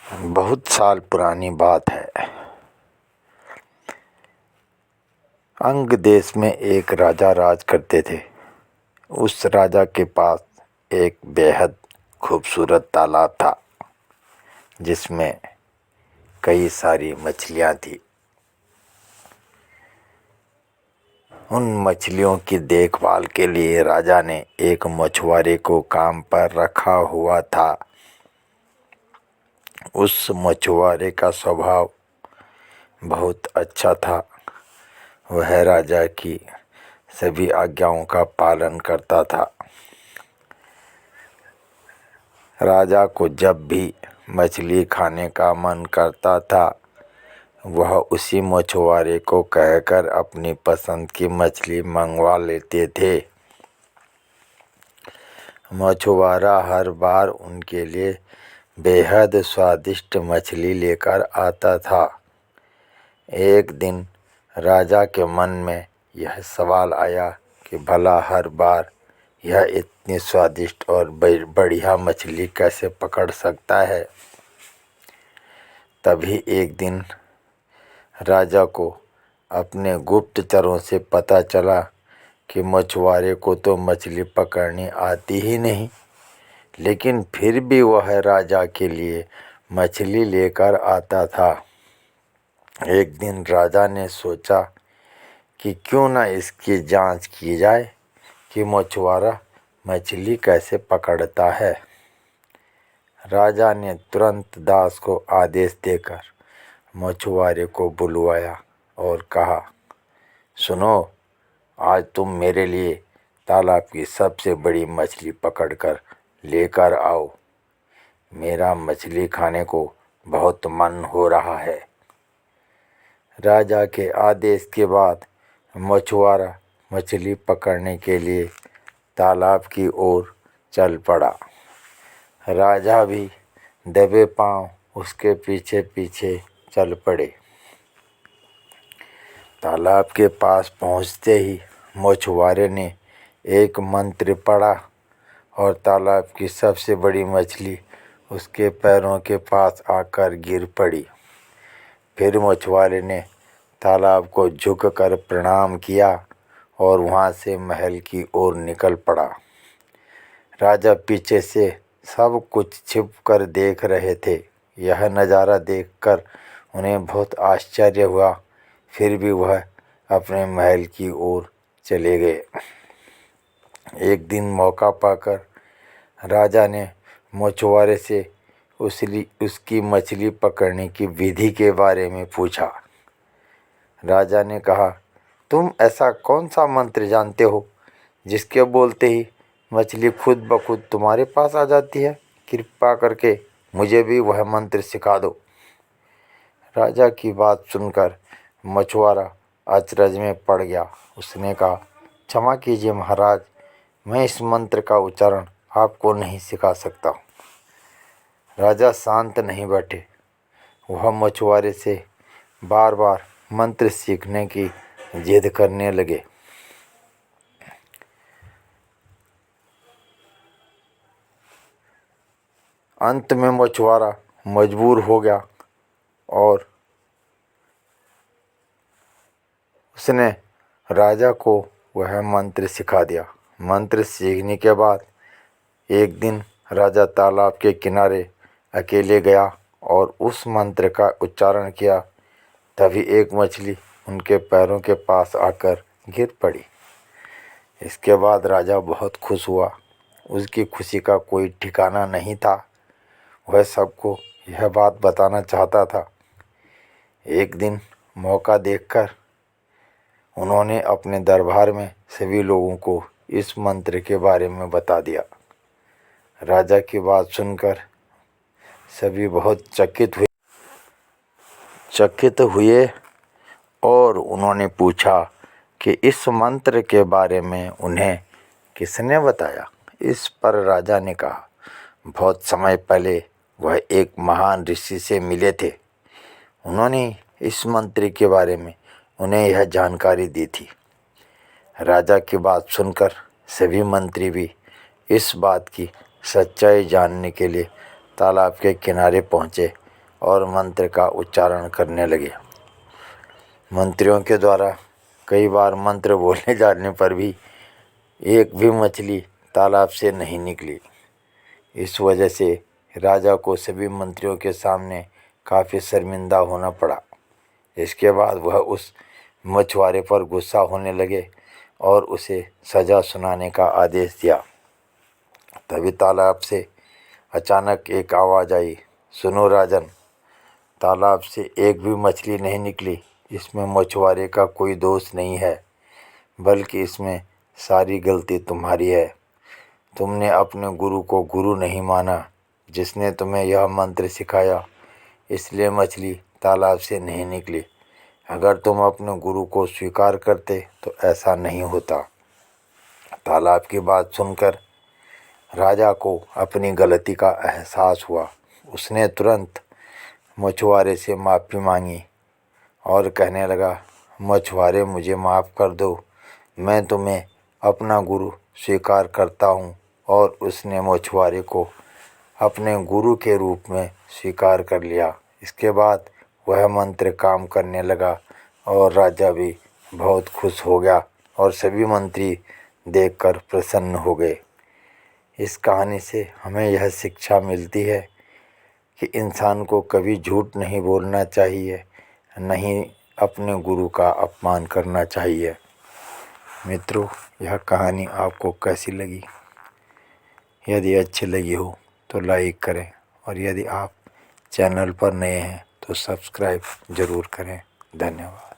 बहुत साल पुरानी बात है। अंग देश में एक राजा राज करते थे। उस राजा के पास एक बेहद खूबसूरत तालाब था जिसमें कई सारी मछलियां थी। उन मछलियों की देखभाल के लिए राजा ने एक मछुआरे को काम पर रखा हुआ था। उस मछुआरे का स्वभाव बहुत अच्छा था। वह राजा की सभी आज्ञाओं का पालन करता था। राजा को जब भी मछली खाने का मन करता था, वह उसी मछुआरे को कहकर अपनी पसंद की मछली मंगवा लेते थे। मछुआरा हर बार उनके लिए बेहद स्वादिष्ट मछली लेकर आता था। एक दिन राजा के मन में यह सवाल आया कि भला हर बार यह इतनी स्वादिष्ट और बढ़िया मछली कैसे पकड़ सकता है। तभी एक दिन राजा को अपने गुप्तचरों से पता चला कि मछुआरे को तो मछली पकड़नी आती ही नहीं, लेकिन फिर भी वह राजा के लिए मछली लेकर आता था। एक दिन राजा ने सोचा कि क्यों न इसकी जांच की जाए कि मछुआरा मछली कैसे पकड़ता है। राजा ने तुरंत दास को आदेश देकर मछुआरे को बुलवाया और कहा, सुनो, आज तुम मेरे लिए तालाब की सबसे बड़ी मछली पकड़कर लेकर आओ। मेरा मछली खाने को बहुत मन हो रहा है। राजा के आदेश के बाद मछुआरा मछली पकड़ने के लिए तालाब की ओर चल पड़ा। राजा भी दबे पांव उसके पीछे पीछे चल पड़े। तालाब के पास पहुंचते ही मछुआरे ने एक मंत्र पढ़ा और तालाब की सबसे बड़ी मछली उसके पैरों के पास आकर गिर पड़ी। फिर मछुआरे ने तालाब को झुककर प्रणाम किया और वहां से महल की ओर निकल पड़ा। राजा पीछे से सब कुछ छिपकर देख रहे थे। यह नज़ारा देखकर उन्हें बहुत आश्चर्य हुआ। फिर भी वह अपने महल की ओर चले गए। एक दिन मौका पाकर राजा ने मछुआरे से उसकी मछली पकड़ने की विधि के बारे में पूछा। राजा ने कहा, तुम ऐसा कौन सा मंत्र जानते हो जिसके बोलते ही मछली खुद ब खुद तुम्हारे पास आ जाती है? कृपा करके मुझे भी वह मंत्र सिखा दो। राजा की बात सुनकर मछुआरा अचरज में पड़ गया। उसने कहा, क्षमा कीजिए महाराज, मैं इस मंत्र का उच्चारण आपको नहीं सिखा सकता। राजा शांत नहीं बैठे। वह मछुआरे से बार बार मंत्र सीखने की जिद करने लगे। अंत में मछुआरा मजबूर हो गया और उसने राजा को वह मंत्र सिखा दिया। मंत्र सीखने के बाद एक दिन राजा तालाब के किनारे अकेले गया और उस मंत्र का उच्चारण किया। तभी एक मछली उनके पैरों के पास आकर गिर पड़ी। इसके बाद राजा बहुत खुश हुआ। उसकी खुशी का कोई ठिकाना नहीं था। वह सबको यह बात बताना चाहता था। एक दिन मौका देखकर उन्होंने अपने दरबार में सभी लोगों को इस मंत्र के बारे में बता दिया। राजा की बात सुनकर सभी बहुत चकित हुए और उन्होंने पूछा कि इस मंत्र के बारे में उन्हें किसने बताया। इस पर राजा ने कहा, बहुत समय पहले वह एक महान ऋषि से मिले थे। उन्होंने इस मंत्र के बारे में उन्हें यह जानकारी दी थी। राजा की बात सुनकर सभी मंत्री भी इस बात की सच्चाई जानने के लिए तालाब के किनारे पहुँचे। और मंत्र का उच्चारण करने लगे। मंत्रियों के द्वारा कई बार मंत्र बोले जाने पर भी एक भी मछली तालाब से नहीं निकली। इस वजह से राजा को सभी मंत्रियों के सामने काफ़ी शर्मिंदा होना पड़ा। इसके बाद वह उस मछुआरे पर गुस्सा होने लगे और उसे सज़ा सुनाने का आदेश दिया। तभी तालाब से अचानक एक आवाज़ आई, सुनो राजन, तालाब से एक भी मछली नहीं निकली। इसमें मछुआरे का कोई दोष नहीं है, बल्कि इसमें सारी गलती तुम्हारी है। तुमने अपने गुरु को गुरु नहीं माना, जिसने तुम्हें यह मंत्र सिखाया, इसलिए मछली तालाब से नहीं निकली। अगर तुम अपने गुरु को स्वीकार करते तो ऐसा नहीं होता। तालाब की बात सुनकर राजा को अपनी गलती का एहसास हुआ। उसने तुरंत मछुआरे से माफ़ी मांगी और कहने लगा, मछुआरे मुझे माफ़ कर दो, मैं तुम्हें अपना गुरु स्वीकार करता हूँ। और उसने मछुआरे को अपने गुरु के रूप में स्वीकार कर लिया। इसके बाद वह मंत्र काम करने लगा और राजा भी बहुत खुश हो गया और सभी मंत्री देखकर प्रसन्न हो गए। इस कहानी से हमें यह शिक्षा मिलती है कि इंसान को कभी झूठ नहीं बोलना चाहिए, नहीं अपने गुरु का अपमान करना चाहिए। मित्रों, यह कहानी आपको कैसी लगी? यदि अच्छी लगी हो तो लाइक करें और यदि आप चैनल पर नए हैं तो सब्सक्राइब ज़रूर करें। धन्यवाद।